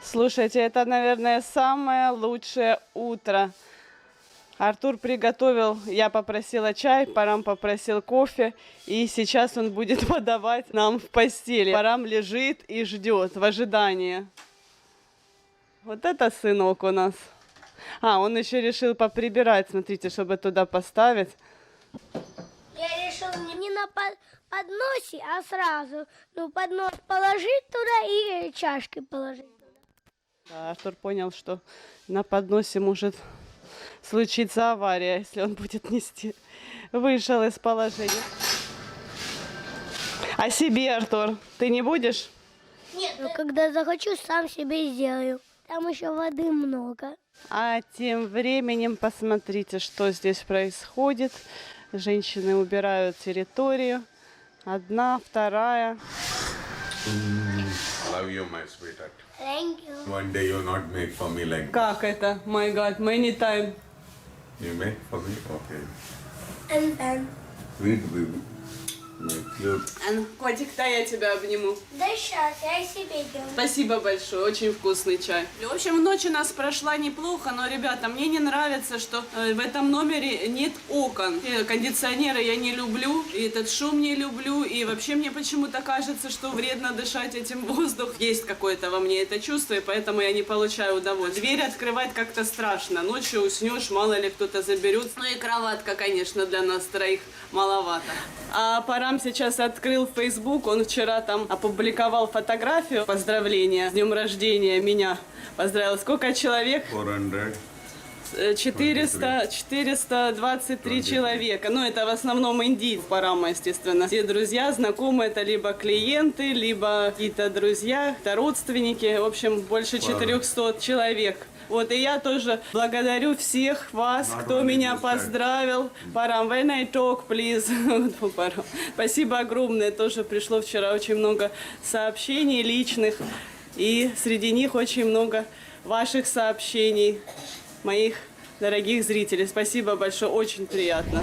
Слушайте, это, наверное, самое лучшее утро. Артур приготовил, я попросила чай, Парам попросил кофе, и сейчас он будет подавать нам в постели. Парам лежит и ждет в ожидании. Вот это сынок у нас. А, он еще решил поприбирать, смотрите, чтобы туда поставить. Я решил не на подносе, а сразу. Ну, поднос положить туда и чашки положить туда. Да, Артур понял, что на подносе может случится авария, если он будет нести. Вышел из положения. А себе, Артур, ты не будешь? Нет, но когда захочу, сам себе сделаю. Там еще воды много. А тем временем посмотрите, что здесь происходит. Женщины убирают территорию. Одна, вторая. Love you, my sweetheart. Thank you. One day you'll not make for me like Как это? My God, many time. you make for me. Okay. And then. Sweet baby. My cute. Котик-то я тебя обниму. Да сейчас, я себе делаю. Спасибо большое, очень вкусный чай. В общем, ночь у нас прошла неплохо, но, ребята, мне не нравится, что в этом номере нет окон. Кондиционеры я не люблю, и этот шум не люблю, и вообще мне почему-то кажется, что вредно дышать этим воздухом. Есть какое-то во мне это чувство, и поэтому я не получаю удовольствия. Дверь открывать как-то страшно. Ночью уснешь, мало ли кто-то заберет. Ну и кроватка, конечно, для нас троих маловато. А Парам сейчас открыл Facebook, он вчера там опубликовал фотографию поздравления с днем рождения меня. Поздравил. Сколько человек? 423 человека. Ну, это в основном индийцы Парама, естественно. Все друзья, знакомые, это либо клиенты, либо какие-то друзья, это родственники. В общем, больше 400 человек. Вот, и я тоже благодарю всех вас, кто меня поздравил. Парам, when I talk, please. Парам. Спасибо огромное. Тоже пришло вчера очень много сообщений личных. И среди них очень много ваших сообщений, моих дорогих зрителей. Спасибо большое, очень приятно.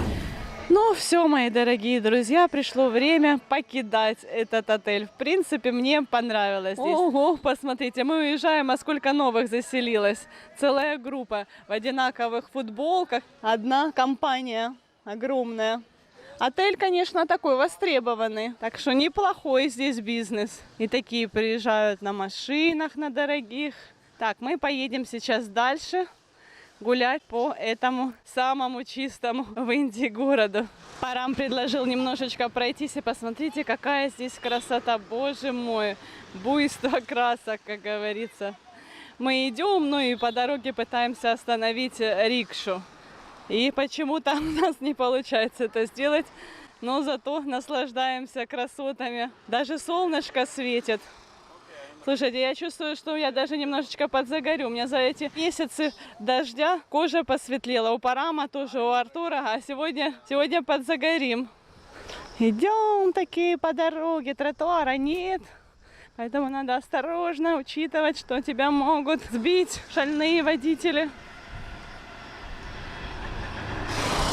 Ну все, мои дорогие друзья, пришло время покидать этот отель. В принципе, мне понравилось здесь. Ого, посмотрите, мы уезжаем, а сколько новых заселилось. Целая группа в одинаковых футболках. Одна компания огромная. Отель, конечно, такой востребованный. Так что неплохой здесь бизнес. И такие приезжают на машинах, на дорогих. Так, мы поедем сейчас дальше гулять по этому самому чистому в Индии городу. Парам предложил немножечко пройтись, и посмотрите, какая здесь красота. Боже мой, буйство красок, как говорится. Мы идем, ну и по дороге пытаемся остановить рикшу. И почему-то у нас не получается это сделать, но зато наслаждаемся красотами. Даже солнышко светит. Слушайте, я чувствую, что я даже немножечко подзагорю. У меня за эти месяцы дождя кожа посветлела. У Парама тоже, у Артура. А сегодня подзагорим. Идем такие по дороге, тротуара нет. Поэтому надо осторожно учитывать, что тебя могут сбить шальные водители.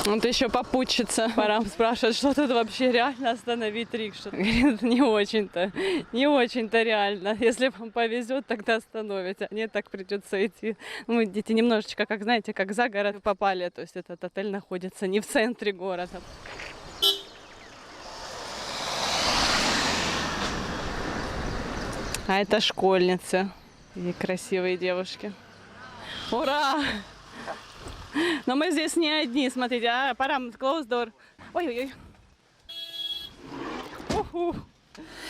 Вот еще попутчица. Парам спрашивает, что тут вообще реально остановить рикшу. Говорит, не очень-то реально. Если вам повезет, тогда остановите. А нет, так придется идти. Мы, дети, немножечко, как знаете, как за город попали. То есть этот отель находится не в центре города. А это школьницы и красивые девушки. Ура! Но мы здесь не одни, смотрите. Парам, close door. Ой-ой-ой.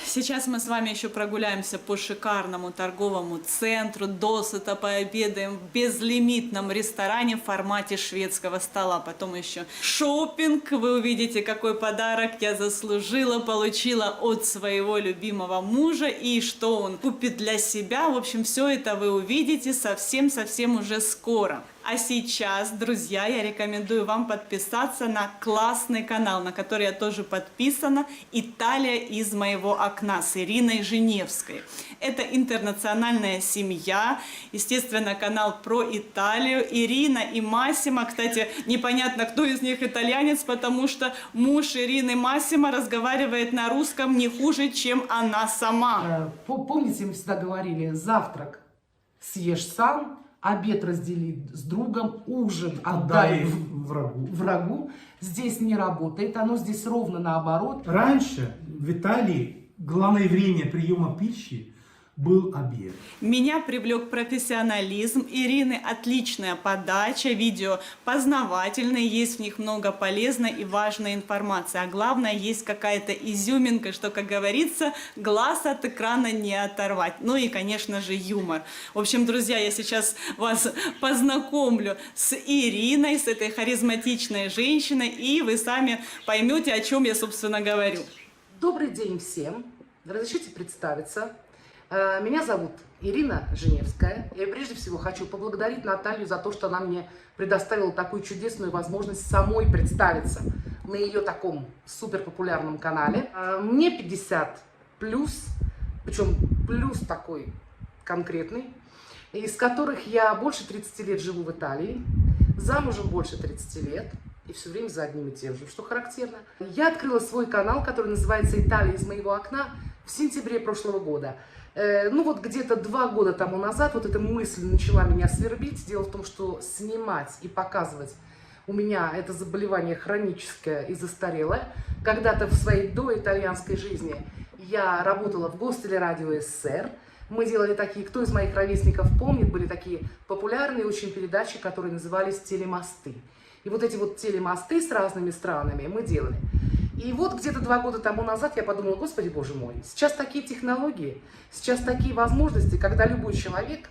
Сейчас мы с вами еще прогуляемся по шикарному торговому центру, досыта пообедаем в безлимитном ресторане в формате шведского стола. Потом еще шопинг. Вы увидите, какой подарок я заслужила, получила от своего любимого мужа и что он купит для себя. В общем, все это вы увидите совсем-совсем уже скоро. А сейчас, друзья, я рекомендую вам подписаться на классный канал, на который я тоже подписана, «Италия из моего окна» с Ириной Женевской. Это интернациональная семья, естественно, канал про Италию. Ирина и Массимо, кстати, непонятно, кто из них итальянец, потому что муж Ирины, Массимо, разговаривает на русском не хуже, чем она сама. Помните, мы всегда говорили, завтрак съешь сам, обед раздели с другом, ужин отдай врагу. Здесь не работает, оно здесь ровно наоборот. Раньше в Италии главное время приема пищи был обед. Меня привлек профессионализм Ирины, отличная подача, видео познавательные, есть в них много полезной и важной информации, а главное, есть какая-то изюминка, что, как говорится, глаз от экрана не оторвать. Ну и, конечно же, юмор. В общем, друзья, я сейчас вас познакомлю с Ириной, с этой харизматичной женщиной, и вы сами поймете, о чем я, собственно, говорю. Добрый день всем. Разрешите представиться. Меня зовут Ирина Женевская. Я прежде всего хочу поблагодарить Наталью за то, что она мне предоставила такую чудесную возможность самой представиться на ее таком суперпопулярном канале. Мне 50 плюс, причем плюс такой конкретный, из которых я больше 30 лет живу в Италии, замужем больше 30 лет. И все время за одним и тем же, что характерно. Я открыла свой канал, который называется «Италия из моего окна» в сентябре прошлого года. Ну вот где-то 2 года тому назад вот эта мысль начала меня свербить. Дело в том, что снимать и показывать у меня это заболевание хроническое и застарелое. Когда-то в своей доитальянской жизни я работала в Гостелерадио СССР. Мы делали такие, кто из моих ровесников помнит, были такие популярные очень передачи, которые назывались «Телемосты». И вот эти вот телемосты с разными странами мы делали. И вот где-то 2 года тому назад я подумала, господи, боже мой, сейчас такие технологии, сейчас такие возможности, когда любой человек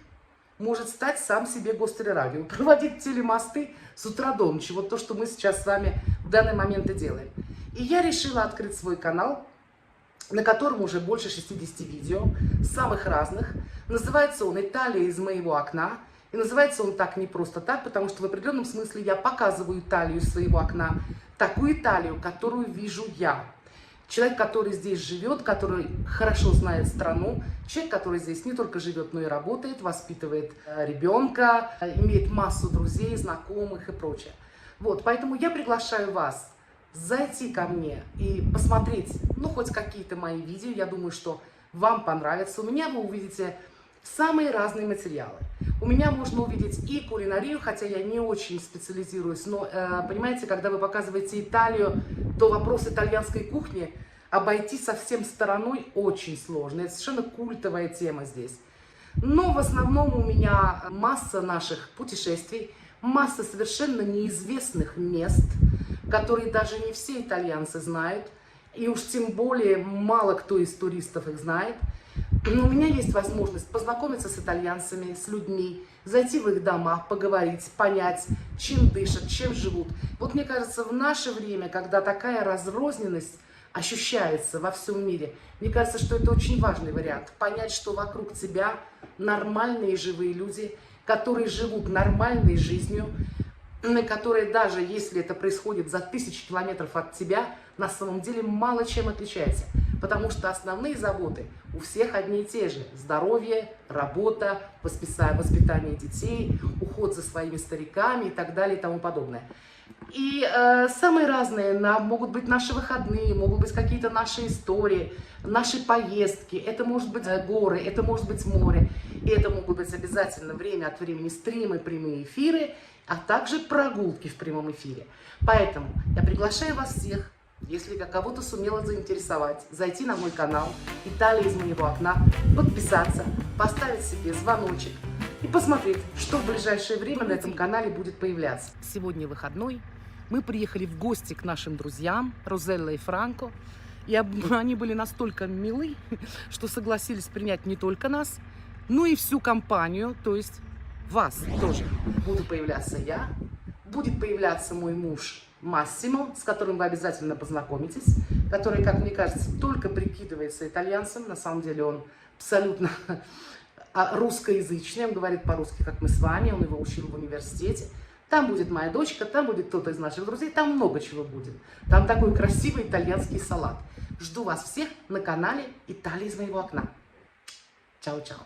может стать сам себе гостелерадио, проводить телемосты с утра до ночи. Вот то, что мы сейчас с вами в данный момент и делаем. И я решила открыть свой канал, на котором уже больше 60 видео, самых разных. Называется он «Италия из моего окна». И называется он так не просто так, потому что в определенном смысле я показываю Италию из своего окна. Такую Италию, которую вижу я. Человек, который здесь живет, который хорошо знает страну. Человек, который здесь не только живет, но и работает, воспитывает ребенка, имеет массу друзей, знакомых и прочее. Вот, поэтому я приглашаю вас зайти ко мне и посмотреть, ну, хоть какие-то мои видео. Я думаю, что вам понравится. У меня вы увидите самые разные материалы. У меня можно увидеть и кулинарию, хотя я не очень специализируюсь, но, понимаете, когда вы показываете Италию, то вопрос итальянской кухни обойти совсем стороной очень сложно. Это совершенно культовая тема здесь. Но в основном у меня масса наших путешествий, масса совершенно неизвестных мест, которые даже не все итальянцы знают, и уж тем более мало кто из туристов их знает. Но у меня есть возможность познакомиться с итальянцами, с людьми, зайти в их дома, поговорить, понять, чем дышат, чем живут. Вот мне кажется, в наше время, когда такая разрозненность ощущается во всем мире, мне кажется, что это очень важный вариант. Понять, что вокруг тебя нормальные живые люди, которые живут нормальной жизнью, которые даже если это происходит за 1000 километров от тебя, на самом деле мало чем отличается. Потому что основные заботы у всех одни и те же. Здоровье, работа, воспитание детей, уход за своими стариками и так далее и тому подобное. И самые разные могут быть наши выходные, могут быть какие-то наши истории, наши поездки. Это может быть горы, это может быть море. И это могут быть обязательно время от времени стримы, прямые эфиры, а также прогулки в прямом эфире. Поэтому я приглашаю вас всех, если я кого-то сумела заинтересовать, зайти на мой канал «Италия из моего окна», подписаться, поставить себе звоночек и посмотреть, что в ближайшее время на этом канале будет появляться. Сегодня выходной. Мы приехали в гости к нашим друзьям Розелла и Франко. И они были настолько милы, что согласились принять не только нас, но и всю компанию, то есть вас тоже. Буду появляться я, будет появляться мой муж Массимо, с которым вы обязательно познакомитесь, который, как мне кажется, только прикидывается итальянцем. На самом деле он абсолютно русскоязычный, он говорит по-русски, как мы с вами, он его учил в университете. Там будет моя дочка, там будет кто-то из наших друзей, там много чего будет. Там такой красивый итальянский салат. Жду вас всех на канале «Италия из моего окна». Чао-чао.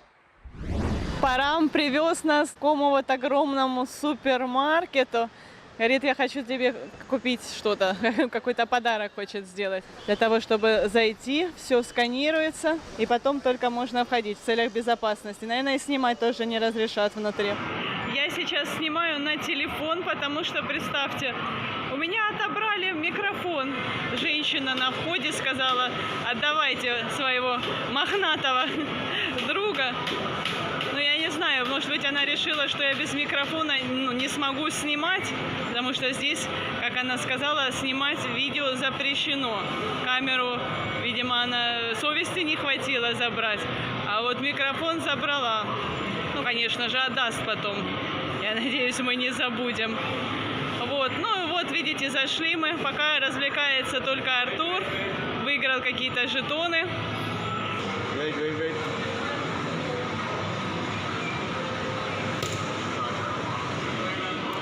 Парам привез нас к такому вот огромному супермаркету. Говорит, я хочу тебе купить что-то, какой-то подарок хочет сделать. Для того, чтобы зайти, все сканируется, и потом только можно входить в целях безопасности. Наверное, и снимать тоже не разрешат внутри. Я сейчас снимаю на телефон, потому что, представьте, у меня отобрали микрофон. Женщина на входе сказала, отдавайте своего мохнатого друга. Ну, я не знаю, может быть, она решила, что я без микрофона не смогу снимать, потому что здесь, как она сказала, снимать видео запрещено. Камеру, видимо, она совести не хватило забрать, а вот микрофон забрала. Ну, конечно же, отдаст потом. Я надеюсь, мы не забудем. Вот, ну вот, видите, зашли мы. Пока развлекается только Артур. Выиграл какие-то жетоны.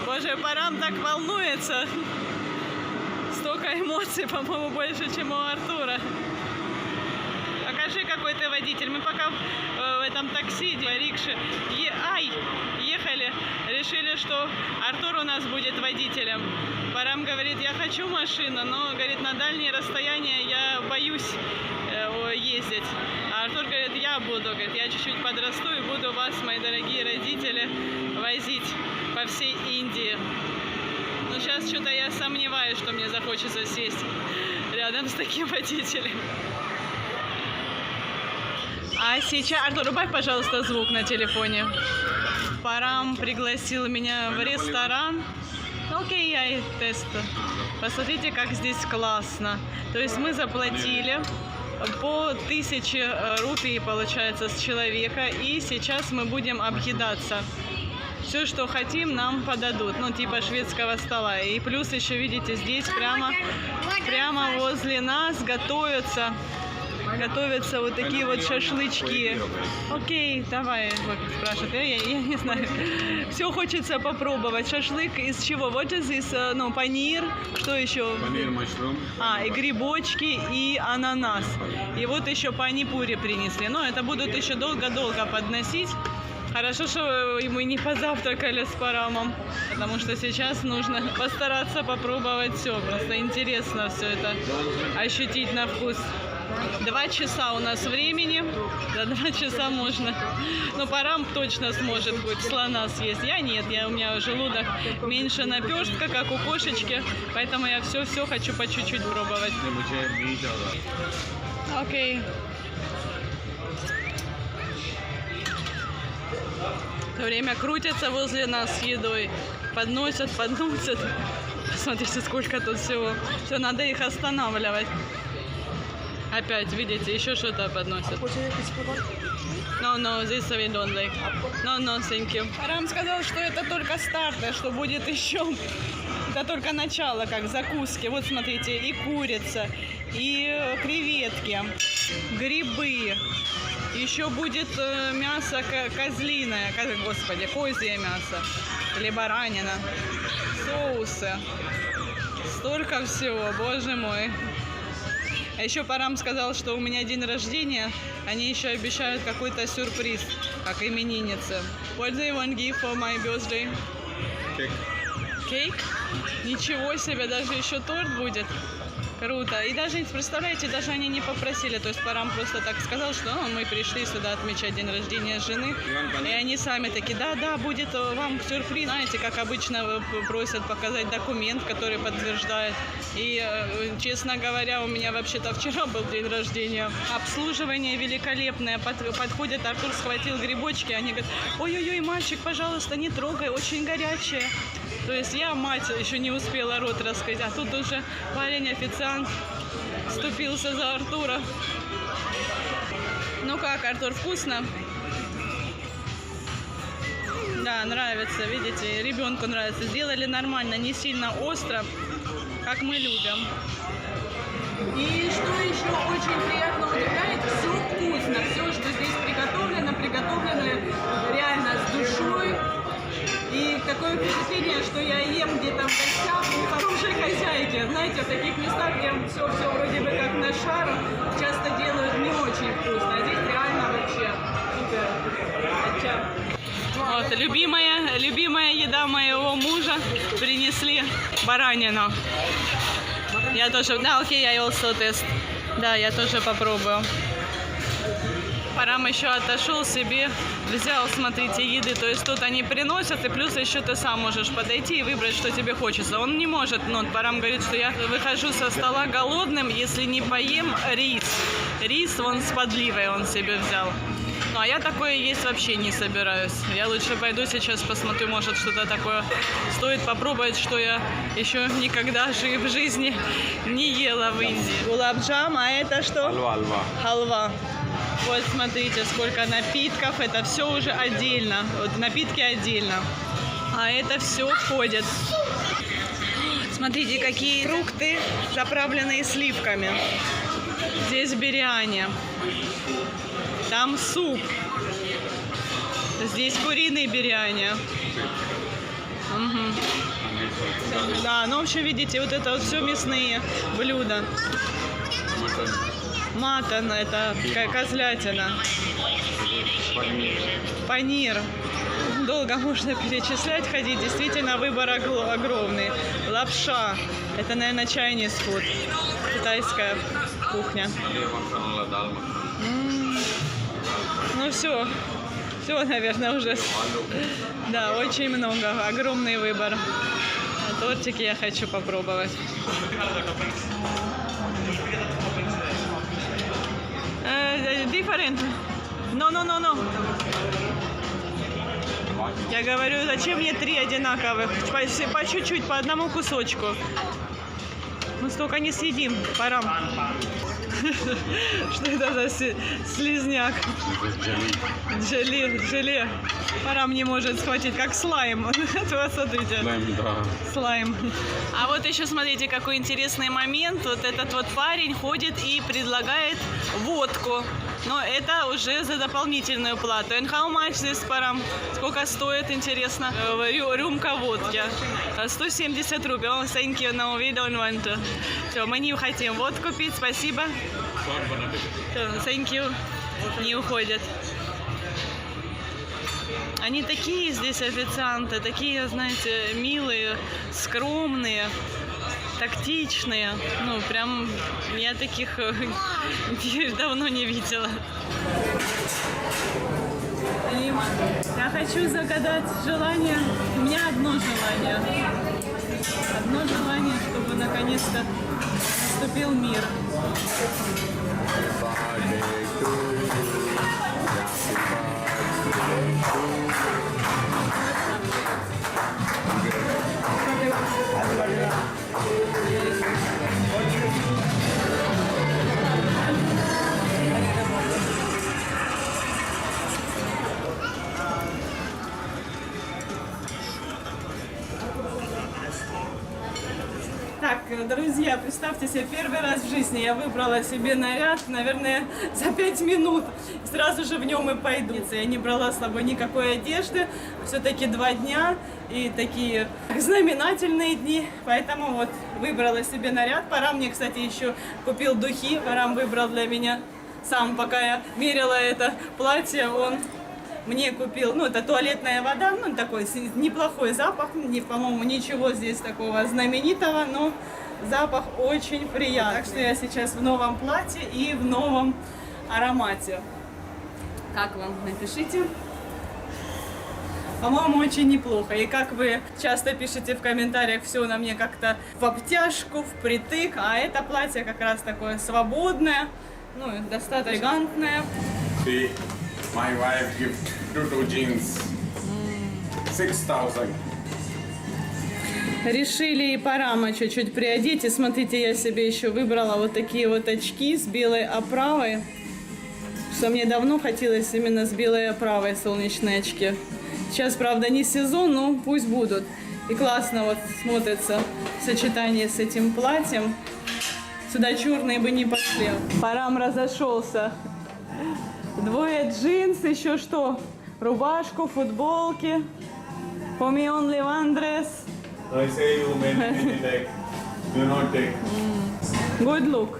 Боже, Парам так волнуется. Столько эмоций, по-моему, больше, чем у Артура. Покажи, какой ты водитель. Мы пока в этом такси, рикше, ехали, решили, что Артур у нас будет водителем. Парам говорит, я хочу машину, но, говорит, на дальние расстояния я боюсь ездить. А Артур говорит, я буду, говорит, я чуть-чуть подрасту и буду вас, мои дорогие родители, возить по всей Индии. Но сейчас что-то я сомневаюсь, что мне захочется сесть рядом с таким водителем. А сейчас, Артур, убавь, пожалуйста, звук на телефоне. Парам пригласил меня в ресторан. Окей, я тесту. Посмотрите, как здесь классно. То есть мы заплатили по 1000 рупий, получается, с человека. И сейчас мы будем объедаться. Все, что хотим, нам подадут. Ну, типа шведского стола. И плюс еще, видите, здесь прямо возле нас готовятся вот такие вот шашлычки. Окей, давай, вот спрашивает. Я не знаю. Все хочется попробовать. Шашлык из чего? Вот из, ну, панир. Что еще? Панир, машрум. И грибочки, и ананас. И вот еще пани-пури принесли. Но это будут еще долго-долго подносить. Хорошо, что мы не позавтракали с Парамом, потому что сейчас нужно постараться попробовать все. Просто интересно все это ощутить на вкус. 2 часа у нас времени. За 2 часа можно. Но Парам точно сможет хоть слона съесть. Я нет, у меня желудок меньше наперстка, как у кошечки. Поэтому я все хочу по чуть-чуть пробовать. Окей. Все время крутятся возле нас с едой. Подносят. Посмотрите, сколько тут всего. Все, надо их останавливать. Опять, видите, еще что-то подносят. No, this we don't like. No, thank you. Парам сказал, что это только старт, что будет еще. Это только начало, как закуски. Вот смотрите, и курица, и креветки, грибы. Еще будет мясо козлиное, козье мясо или баранина, соусы. Столько всего, боже мой. А еще Парам сказал, что у меня день рождения, они еще обещают какой-то сюрприз, как именинница. What do you want to give for my birthday? Cake? Ничего себе, даже еще торт будет. Круто. И даже, представляете, даже они не попросили. То есть Парам просто так сказал, что мы пришли сюда отмечать день рождения жены. И они сами такие, да, будет вам сюрприз. Знаете, как обычно просят показать документ, который подтверждает. И, честно говоря, у меня вообще-то вчера был день рождения. Обслуживание великолепное. Подходит, Артур схватил грибочки. Они говорят, ой-ой-ой, мальчик, пожалуйста, не трогай, очень горячее. То есть я, мать, еще не успела рот раскрыть, а тут уже парень-официант вступился за Артура. Ну как, Артур, вкусно? Да, нравится, видите, ребенку нравится. Сделали нормально, не сильно остро, как мы любим. И что еще очень приятно удивляет, все вкусно, все, что здесь приготовлено Знаете, в таких местах, где все вроде бы как на шар, часто делают не очень вкусно. А здесь реально вообще супер. Вот, любимая еда моего мужа. Принесли баранину. Я тоже, да, окей, я also тест. Да, я тоже попробую. Парам еще отошел себе, взял, смотрите, еды. То есть тут они приносят, и плюс еще ты сам можешь подойти и выбрать, что тебе хочется. Он не может, но Парам говорит, что я выхожу со стола голодным, если не поем рис. Рис вон с подливой он себе взял. Ну, а я такое есть вообще не собираюсь. Я лучше пойду сейчас посмотрю, может, что-то такое стоит попробовать, что я еще никогда в жизни не ела в Индии. Гулабджам, а это что? Halwa. Халва. Вот смотрите, сколько напитков. Это все уже отдельно. Вот напитки отдельно. А это все входит. Смотрите, какие фрукты, заправленные сливками. Здесь биряни. Там суп. Здесь куриный биряни. Угу. Да, ну в общем, видите, вот это вот все мясные блюда. Матан, это козлятина. Панир. Долго можно перечислять, ходить. Действительно, выбор огромный. Лапша. Это, наверное, Chinese food. Китайская кухня. Ну все. Все, наверное, уже. Да, очень много. Огромный выбор. А тортики я хочу попробовать. Different. No. Я говорю, зачем мне 3 одинаковых? По чуть-чуть, по одному кусочку. Мы столько не съедим, Парам. Что это за слизняк? Желе. Парам не может схватить, как слайм. Вот смотрите. Слайм. А вот еще смотрите, какой интересный момент. Вот этот вот парень ходит и предлагает водку. Но это уже за дополнительную плату. And how much this, Парам? Сколько стоит, интересно? Рюмка водки. 170 рублей. Oh, thank you. No, we don't want to. Все, мы не хотим водку пить. Спасибо. Thank you. Не уходят. Они такие здесь официанты, такие, знаете, милые, скромные, тактичные. Ну, прям я таких давно не видела. Я хочу загадать желание. У меня одно желание. Одно желание, чтобы наконец-то наступил мир. Так, друзья, представьте себе, первый раз в жизни я выбрала себе наряд, наверное, за 5 минут. Сразу же в нем и пойду. Я не брала с собой никакой одежды. Все-таки 2 дня и такие знаменательные дни. Поэтому вот выбрала себе наряд. Парам мне, кстати, еще купил духи. Парам выбрал для меня сам, пока я мерила это платье, он мне купил, ну, это туалетная вода, ну, такой неплохой запах, по-моему, ничего здесь такого знаменитого, но запах очень приятный. Так что я сейчас в новом платье и в новом аромате. Как вам? Напишите. По-моему, очень неплохо. И как вы часто пишете в комментариях, все на мне как-то в обтяжку, впритык, а это платье как раз такое свободное, ну, достаточно элегантное. My wife gave two jeans, 6,000. Решили и Парама чуть-чуть приодеть. И смотрите, я себе еще выбрала вот такие вот очки с белой оправой. Что мне давно хотелось именно с белой оправой солнечные очки. Сейчас, правда, не сезон, но пусть будут. И классно вот смотрится в сочетании с этим платьем. Сюда черные бы не пошли. Парам разошелся. 2 джинс, еще что? Рубашку, футболки. For me only one dress. I say you many like Do not take. Good look.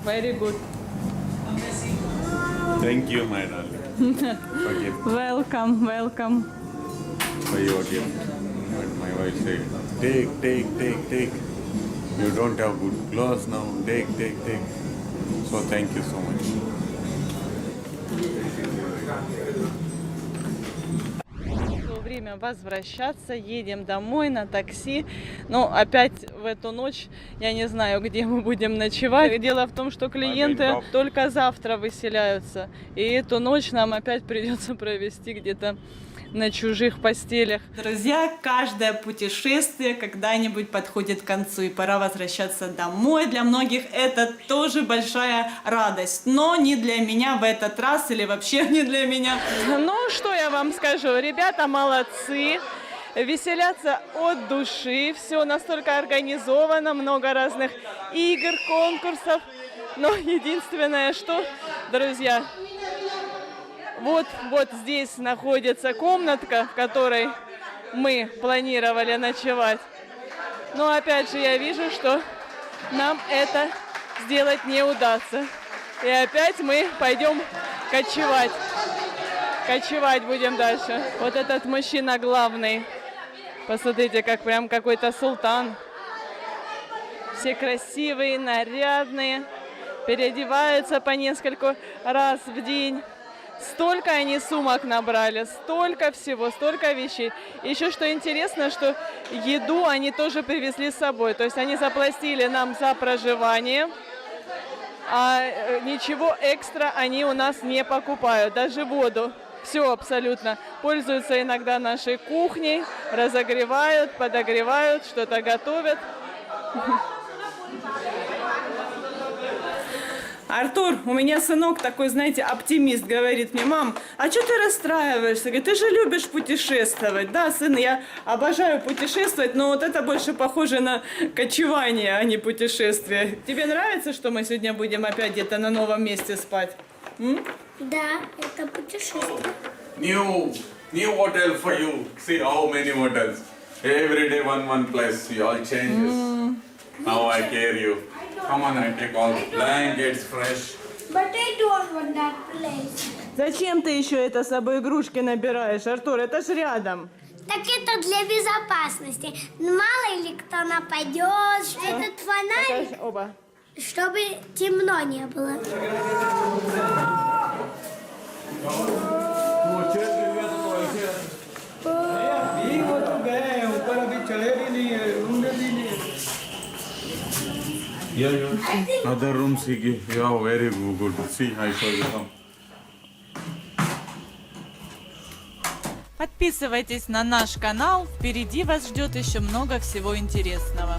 Very good. Thank you, my darling. For gift, Welcome, welcome. for your gift. But my wife said, take. You don't have good clothes now. Take. So thank you so much. Пришло время возвращаться, едем домой на такси. Но опять в эту ночь я не знаю, где мы будем ночевать. Дело в том, что клиенты только завтра выселяются. И эту ночь нам опять придется провести где-то на чужих постелях. Друзья, каждое путешествие когда-нибудь подходит к концу, и пора возвращаться домой. Для многих это тоже большая радость, но не для меня в этот раз, или вообще не для меня. Ну, что я вам скажу, ребята молодцы, веселятся от души, все настолько организовано, много разных игр, конкурсов. Но единственное, что, друзья, вот здесь находится комнатка, в которой мы планировали ночевать. Но опять же я вижу, что нам это сделать не удастся. И опять мы пойдем кочевать. Кочевать будем дальше. Вот этот мужчина главный. Посмотрите, как прям какой-то султан. Все красивые, нарядные. Переодеваются по нескольку раз в день. Столько они сумок набрали, столько всего, столько вещей. Еще что интересно, что еду они тоже привезли с собой. То есть они заплатили нам за проживание, а ничего экстра они у нас не покупают, даже воду. Все абсолютно. Пользуются иногда нашей кухней, разогревают, подогревают, что-то готовят. Артур, у меня сынок такой, знаете, оптимист, говорит мне: мам, а что ты расстраиваешься? Говорит, ты же любишь путешествовать. Да, сын, я обожаю путешествовать, но вот это больше похоже на кочевание, а не путешествие. Тебе нравится, что мы сегодня будем опять где-то на новом месте спать? Да, это путешествие. New hotel for you. See how many hotels. Every day one place. You all changes. Now I care you. Come on, I take all blankets fresh. But I don't want that place. Зачем ты еще это с собой игрушки набираешь, Артур? Это ж рядом. Так это для безопасности. Мало ли кто нападет, что этот фонарик, Оба. чтобы темно не было. Yeah. Other rooms, you have very good. See, I show you some. Подписывайтесь на наш канал, впереди вас ждет еще много всего интересного.